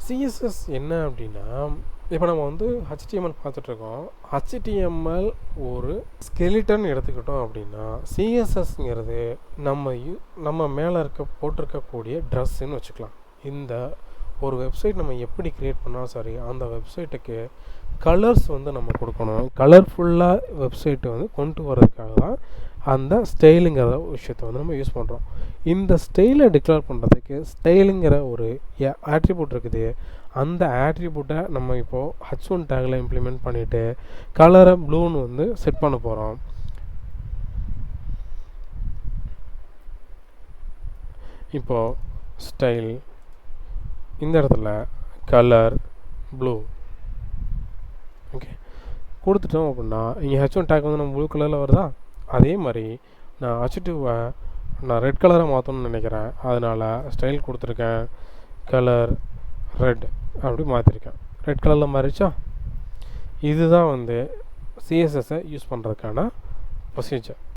CSS என்ன அப்படின்னா, இப்போ நம்ம வந்து ஹெச்டிஎம்எல் பார்த்துட்ருக்கோம். ஹெச்டிஎம்எல் ஒரு ஸ்கெலிட்டன் எடுத்துக்கிட்டோம் அப்படின்னா, சிஎஸ்எஸ்ங்கிறது நம்ம மேலே போட்டிருக்கக்கூடிய ட்ரெஸ்ஸுன்னு வச்சுக்கலாம். இந்த ஒரு வெப்சைட் நம்ம எப்படி க்ரியேட் பண்ணாலும் சரி, அந்த வெப்சைட்டுக்கு கலர்ஸ் வந்து நம்ம கொடுக்கணும். கலர்ஃபுல்லாக வெப்சைட்டை வந்து கொண்டு வரதுக்காக தான் அந்த ஸ்டைலுங்கிற விஷயத்தை வந்து நம்ம யூஸ் பண்ணுறோம். இந்த ஸ்டைலை டிக்ளேர் பண்ணுறதுக்கு ஸ்டைலுங்கிற ஒரு ஆட்ரிபியூட் இருக்குது. அந்த ஆட்ரிபியூட்டை நம்ம இப்போது H1 டேகில் இம்ப்ளிமெண்ட் பண்ணிவிட்டு கலரை ப்ளூன்னு வந்து செட் பண்ண போகிறோம். இப்போது ஸ்டைல் இந்த இடத்துல கலர் ப்ளூ ஓகே கொடுத்துட்டோம் அப்படின்னா, இங்கே H1 டேக் வந்து நம்ம ப்ளூ கலரில் வருதா? அதே மாதிரி நான் H2வை நான் ரெட் கலரை மாற்றணும்னு நினைக்கிறேன். அதனால் ஸ்டைல் கொடுத்துருக்கேன், கலர் ரெட் அப்படி மாற்றிருக்கேன். ரெட் கலரில் மாறிச்சா? இதுதான் வந்து சிஎஸ்எஸ்ஸை யூஸ் பண்ணுறதுக்கான ப்ரொசீஜர்.